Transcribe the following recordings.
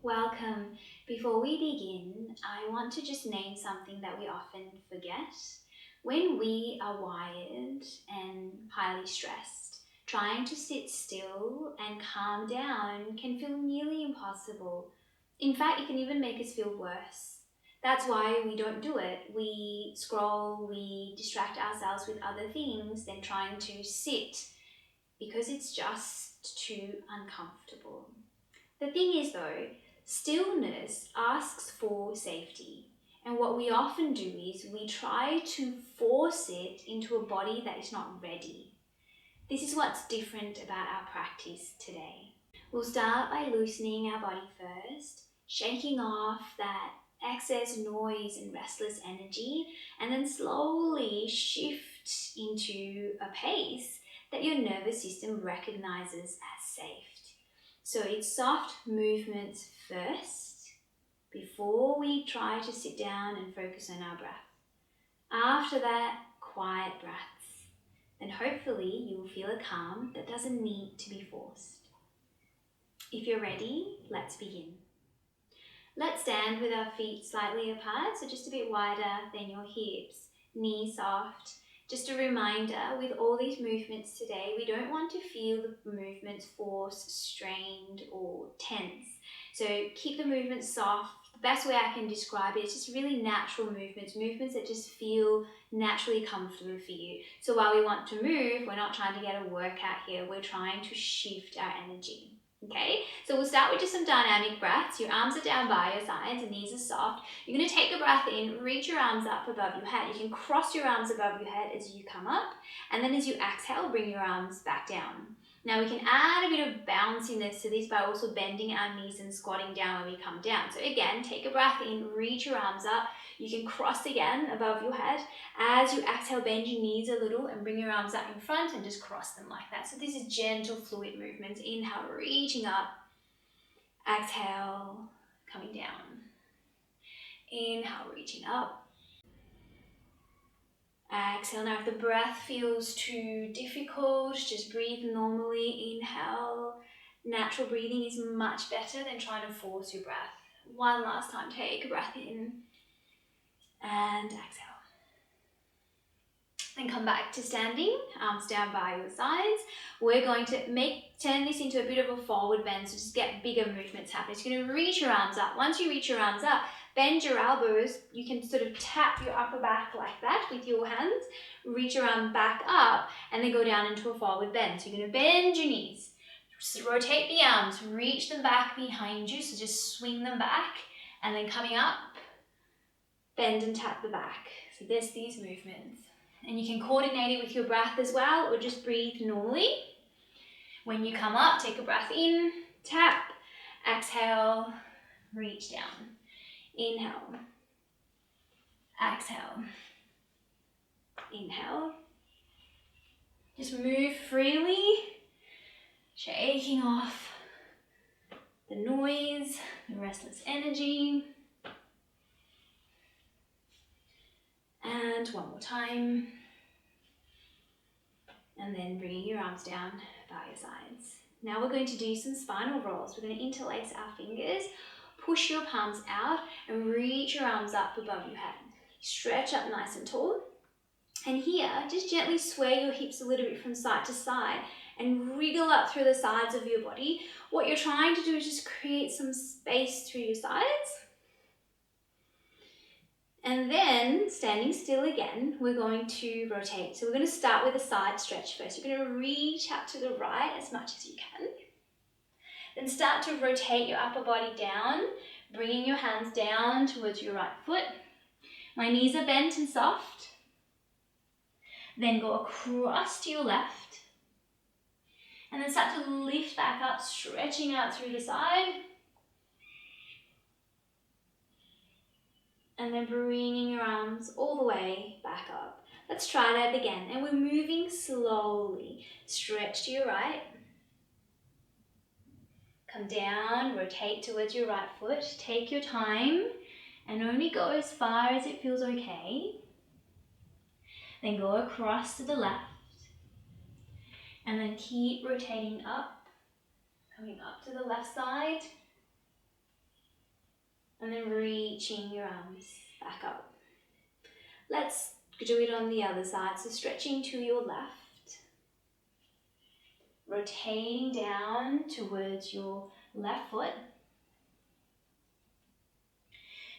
Welcome. Before we begin, I want to just name something that we often forget. When we are wired and highly stressed, trying to sit still and calm down can feel nearly impossible. In fact, it can even make us feel worse. That's why we don't do it. We scroll, we distract ourselves with other things than trying to sit because it's just too uncomfortable. The thing is though, stillness asks for safety. And what we often do is we try to force it into a body that is not ready. This is what's different about our practice today. We'll start by loosening our body first, shaking off that excess noise and restless energy, and then slowly shift into a pace that your nervous system recognizes as safe. So it's soft movements first before we try to sit down and focus on our breath. After that, quiet breaths. Then hopefully you will feel a calm that doesn't need to be forced. If you're ready, let's begin. Let's stand with our feet slightly apart, so just a bit wider than your hips, knees soft. Just a reminder, with all these movements today, we don't want to feel the movements forced, strained, or tense. So keep the movements soft. The best way I can describe it is just really natural movements that just feel naturally comfortable for you. So while we want to move, we're not trying to get a workout here, we're trying to shift our energy. Okay, so we'll start with just some dynamic breaths. Your arms are down by your sides and knees are soft. You're going to take a breath in, reach your arms up above your head. You can cross your arms above your head as you come up, and then as you exhale, bring your arms back down. Now we can add a bit of bounciness to this by also bending our knees and squatting down when we come down. So again, take a breath in, reach your arms up. You can cross again above your head. As you exhale, bend your knees a little and bring your arms up in front and just cross them like that. So this is gentle fluid movements. Inhale, reaching up. Exhale, coming down. Inhale, reaching up. Exhale. Now if the breath feels too difficult, just breathe normally. Inhale. Natural breathing is much better than trying to force your breath. One last time, take a breath in and exhale. Then come back to standing, arms down by your sides. We're going to turn this into a bit of a forward bend, so just get bigger movements happening. So you're going to reach your arms up. Once you reach your arms up, bend your elbows. You can sort of tap your upper back like that with your hands. Reach your arm back up and then go down into a forward bend. So you're going to bend your knees. Just rotate the arms, reach them back behind you. So just swing them back and then coming up, bend and tap the back. So there's these movements. And you can coordinate it with your breath as well, or just breathe normally. When you come up, take a breath in, tap, exhale, reach down. Inhale, exhale, inhale. Just move freely, shaking off the noise, the restless energy. And one more time. And then bringing your arms down by your sides. Now we're going to do some spinal rolls. We're going to interlace our fingers, push your palms out and reach your arms up above your head. Stretch up nice and tall. And here, just gently sway your hips a little bit from side to side and wriggle up through the sides of your body. What you're trying to do is just create some space through your sides. And then, standing still again, we're going to rotate. So we're going to start with a side stretch first. You're going to reach out to the right as much as you can. Then start to rotate your upper body down, bringing your hands down towards your right foot. My knees are bent and soft. Then go across to your left. And then start to lift back up, stretching out through the side. And then bringing your arms all the way back up. Let's try that again. And we're moving slowly. Stretch to your right. Come down, rotate towards your right foot. Take your time and only go as far as it feels okay. Then go across to the left. And then keep rotating up. Coming up to the left side. And then reaching your arms back up. Let's do it on the other side. So stretching to your left, rotating down towards your left foot,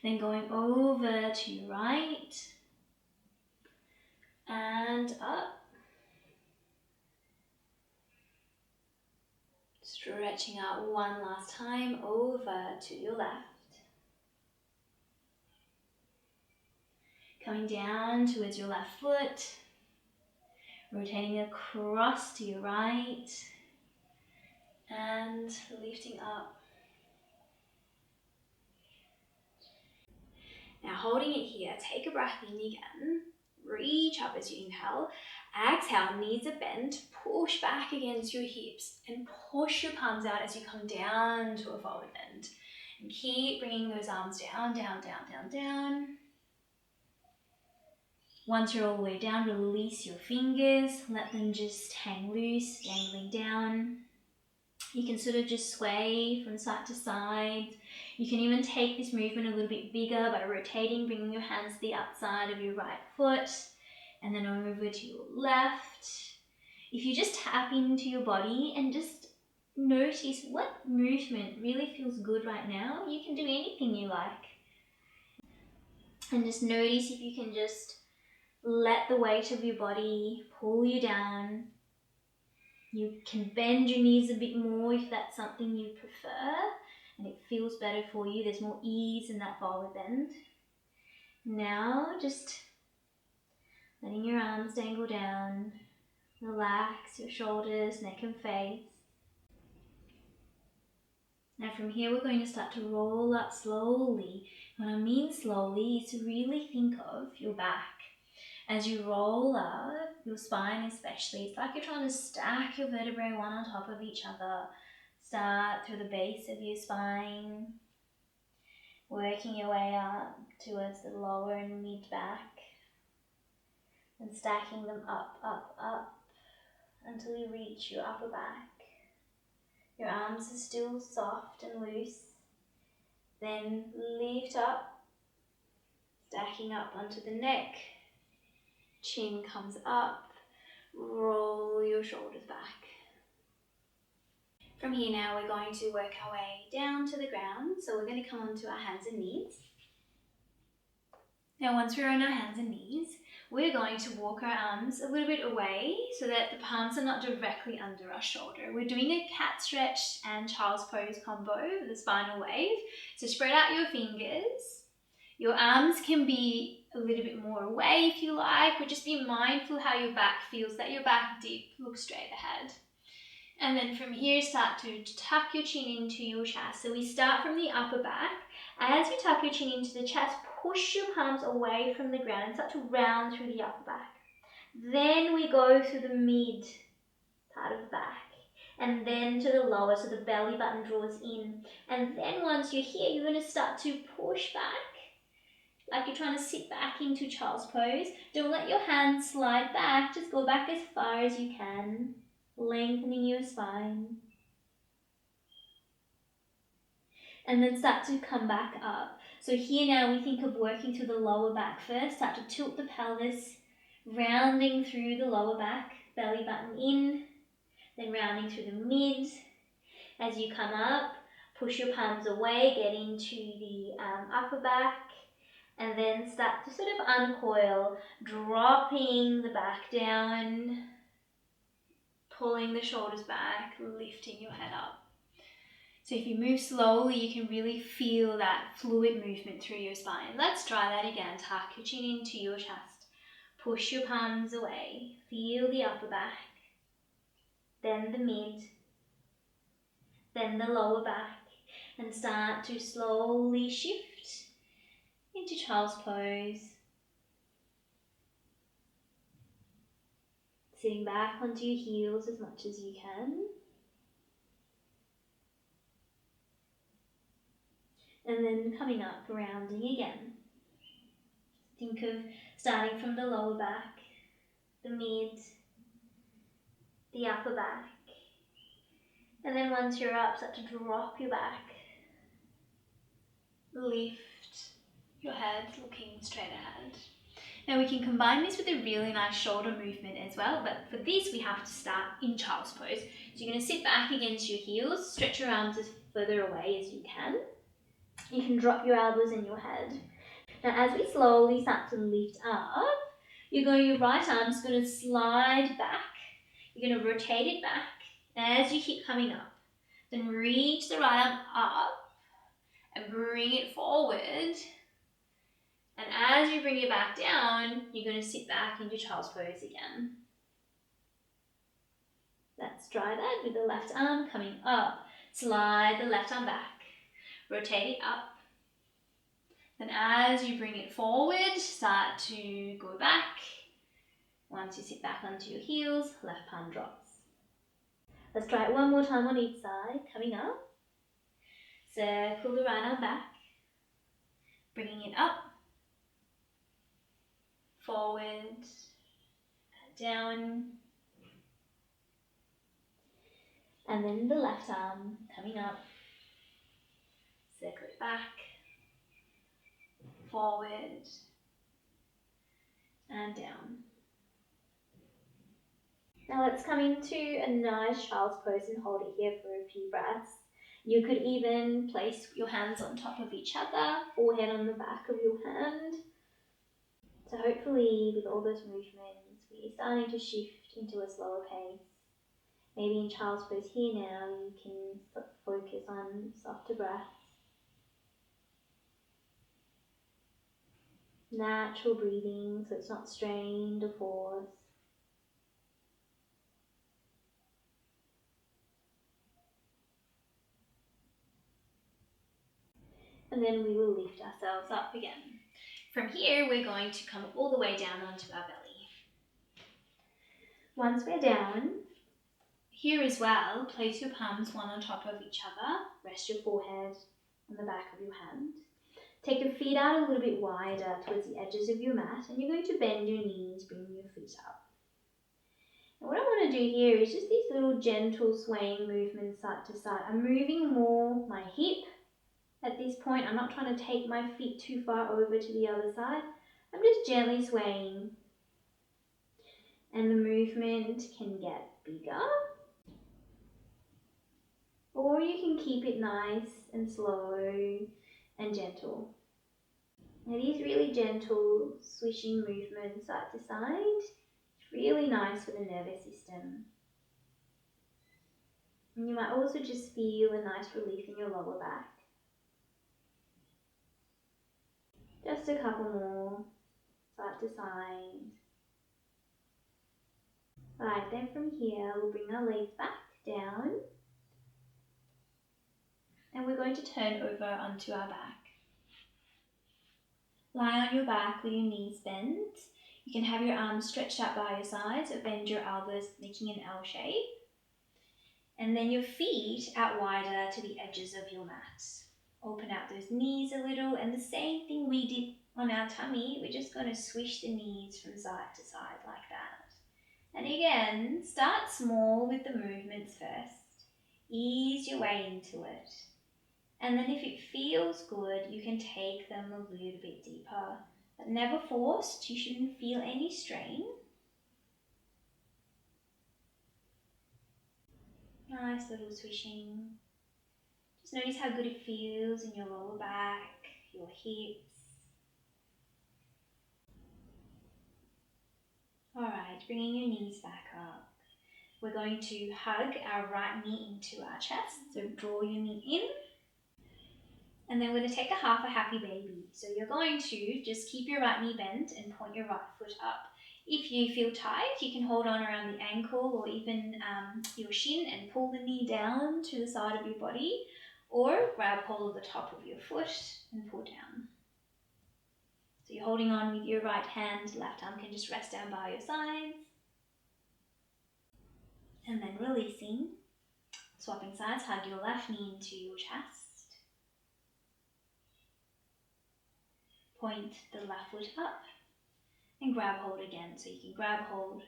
then going over to your right and up. Stretching out one last time over to your left. Coming down towards your left foot, rotating across to your right and lifting up. Now holding it here, take a breath in again, reach up as you inhale, exhale, knees are bent, push back against your hips and push your palms out as you come down to a forward bend. And keep bringing those arms down, down, down, down, down. Once you're all the way down, release your fingers, let them just hang loose, dangling down. You can sort of just sway from side to side. You can even take this movement a little bit bigger by rotating, bringing your hands to the outside of your right foot and then over to your left. If you just tap into your body and just notice what movement really feels good right now, you can do anything you like. And just notice if you can just let the weight of your body pull you down. You can bend your knees a bit more if that's something you prefer and it feels better for you. There's more ease in that forward bend. Now just letting your arms dangle down. Relax your shoulders, neck and face. Now from here we're going to start to roll up slowly. What I mean slowly is to really think of your back. As you roll up, your spine especially, it's like you're trying to stack your vertebrae one on top of each other. Start through the base of your spine, working your way up towards the lower and mid back, and stacking them up, up, up, until you reach your upper back. Your arms are still soft and loose. Then lift up, stacking up onto the neck. Chin comes up, roll your shoulders back. From here now we're going to work our way down to the ground. So we're going to come onto our hands and knees. Now once we're on our hands and knees, we're going to walk our arms a little bit away so that the palms are not directly under our shoulder. We're doing a cat stretch and child's pose combo, the spinal wave. So spread out your fingers. Your arms can be a little bit more away if you like, but just be mindful how your back feels, let your back dip, look straight ahead. And then from here, start to tuck your chin into your chest. So we start from the upper back. As you tuck your chin into the chest, push your palms away from the ground and start to round through the upper back. Then we go through the mid part of the back and then to the lower, so the belly button draws in. And then once you're here, you're going to start to push back like you're trying to sit back into child's pose. Don't let your hands slide back, just go back as far as you can, lengthening your spine. And then start to come back up. So here now we think of working through the lower back first. Start to tilt the pelvis, rounding through the lower back, belly button in, then rounding through the mid. As you come up, push your palms away, get into the upper back, and then start to sort of uncoil, dropping the back down, pulling the shoulders back, lifting your head up. So if you move slowly, you can really feel that fluid movement through your spine. Let's try that again. Tuck your chin into your chest. Push your palms away. Feel the upper back, then the mid, then the lower back, and start to slowly shift into child's pose. Sitting back onto your heels as much as you can. And then coming up, rounding again. Think of starting from the lower back, the mid, the upper back. And then once you're up, start to drop your back, lift your head looking straight ahead. Now we can combine this with a really nice shoulder movement as well, but for this we have to start in child's pose. So you're going to sit back against your heels, stretch your arms as further away as you can. You can drop your elbows in your head. Now as we slowly start to lift up, your right arm's going to slide back. You're going to rotate it back as you keep coming up. Then reach the right arm up and bring it forward. And as you bring it back down, you're going to sit back into child's pose again. Let's try that with the left arm coming up. Slide the left arm back. Rotate it up. Then as you bring it forward, start to go back. Once you sit back onto your heels, left palm drops. Let's try it one more time on each side. Coming up. Circle the right arm back. Bringing it up. Forward. Down. And then the left arm coming up. Circle it back. Forward. And down. Now let's come into a nice child's pose and hold it here for a few breaths. You could even place your hands on top of each other, forehead on the back of your hand. So hopefully with all those movements, we're starting to shift into a slower pace. Maybe in child's pose here now, you can focus on softer breaths. Natural breathing, so it's not strained or forced. And then we will lift ourselves up again. From here, we're going to come all the way down onto our belly. Once we're down, here as well, place your palms one on top of each other. Rest your forehead on the back of your hand. Take your feet out a little bit wider towards the edges of your mat, and you're going to bend your knees, bring your feet up. And what I want to do here is just these little gentle swaying movements side to side. I'm moving more my hip. At this point, I'm not trying to take my feet too far over to the other side. I'm just gently swaying. And the movement can get bigger. Or you can keep it nice and slow and gentle. Now these really gentle swishing movements side to side, it's really nice for the nervous system. And you might also just feel a nice relief in your lower back. Just a couple more, side to side. Right, then from here we'll bring our legs back down. And we're going to turn over onto our back. Lie on your back with your knees bent. You can have your arms stretched out by your sides or bend your elbows making an L shape. And then your feet out wider to the edges of your mat. Open out those knees a little, and the same thing we did on our tummy, we're just going to swish the knees from side to side like that. And again, start small with the movements first. Ease your way into it. And then if it feels good, you can take them a little bit deeper. But never forced, you shouldn't feel any strain. Nice little swishing. Just notice how good it feels in your lower back, your hips. Alright, bringing your knees back up. We're going to hug our right knee into our chest. So draw your knee in. And then we're going to take a half a happy baby. So you're going to just keep your right knee bent and point your right foot up. If you feel tight, you can hold on around the ankle or even your shin and pull the knee down to the side of your body, or grab hold of the top of your foot and pull down. So you're holding on with your right hand, left arm can just rest down by your sides. And then releasing, swapping sides, hug your left knee into your chest. Point the left foot up. And grab hold again. So you can grab hold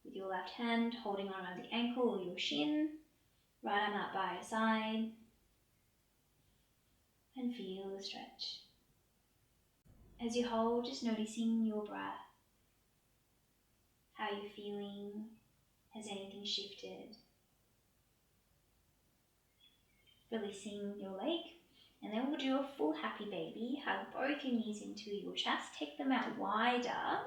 with your left hand, holding on around the ankle or your shin. Right arm out by your side. and feel the stretch. As you hold, just noticing your breath, how you're feeling, has anything shifted? Releasing your leg, and then we'll do a full happy baby. Hug both your knees into your chest, take them out wider,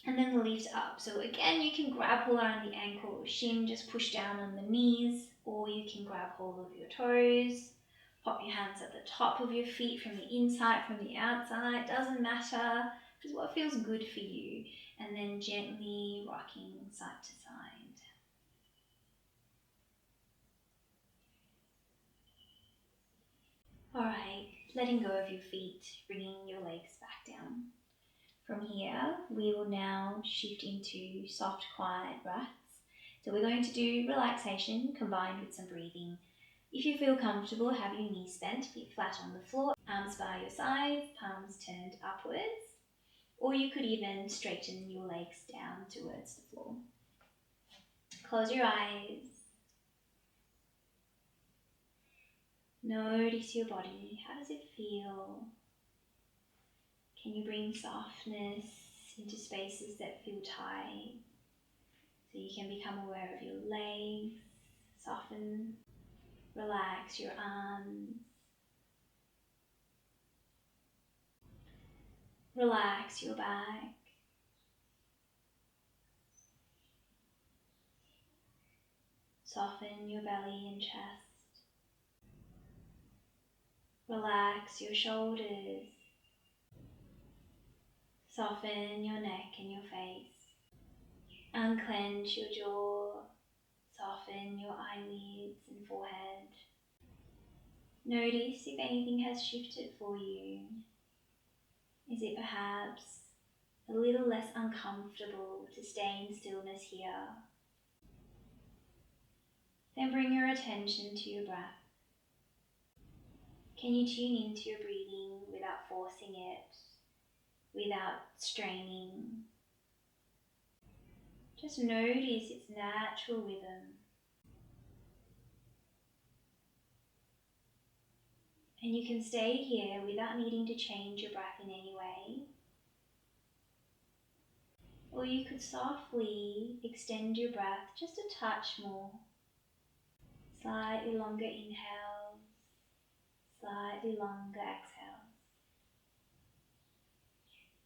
and then lift up. So again, you can grab hold around the ankle or shin, just push down on the knees, or you can grab hold of your toes. Pop your hands at the top of your feet, from the inside, from the outside, doesn't matter, just what feels good for you. And then gently rocking side to side. Alright, letting go of your feet, bringing your legs back down. From here, we will now shift into soft, quiet breaths. So we're going to do relaxation combined with some breathing. If you feel comfortable, have your knees bent, feet flat on the floor, arms by your sides, palms turned upwards. Or you could even straighten your legs down towards the floor. Close your eyes. Notice your body. How does it feel? Can you bring softness into spaces that feel tight? So you can become aware of your legs, soften, relax your arms, relax your back, soften your belly and chest, relax your shoulders, soften your neck and your face, unclench your jaw, soften your eyelids and forehead. Notice if anything has shifted for you. Is it perhaps a little less uncomfortable to stay in stillness here? Then bring your attention to your breath. Can you tune into your breathing without forcing it, without straining? Just notice its natural rhythm. And you can stay here without needing to change your breath in any way. Or you could softly extend your breath just a touch more. Slightly longer inhales, slightly longer exhales.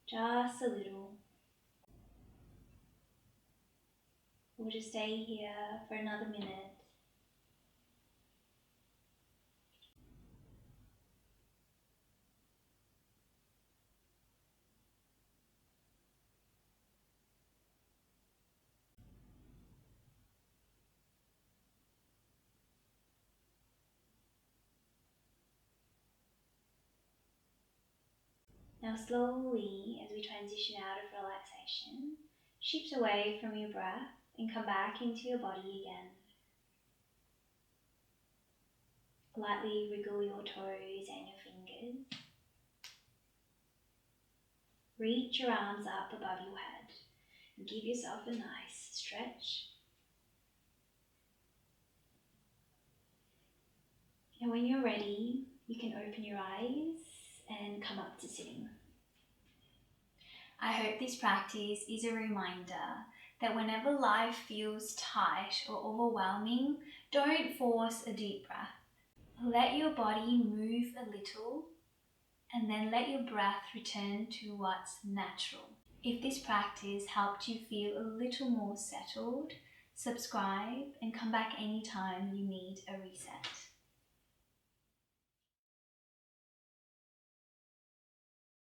Just a little. We'll just stay here for another minute. Now slowly, as we transition out of relaxation, shift away from your breath and come back into your body again. Lightly wriggle your toes and your fingers. Reach your arms up above your head and give yourself a nice stretch. And when you're ready, you can open your eyes and come up to sitting. I hope this practice is a reminder that whenever life feels tight or overwhelming, don't force a deep breath. Let your body move a little and then let your breath return to what's natural. If this practice helped you feel a little more settled, subscribe and come back anytime you need a reset.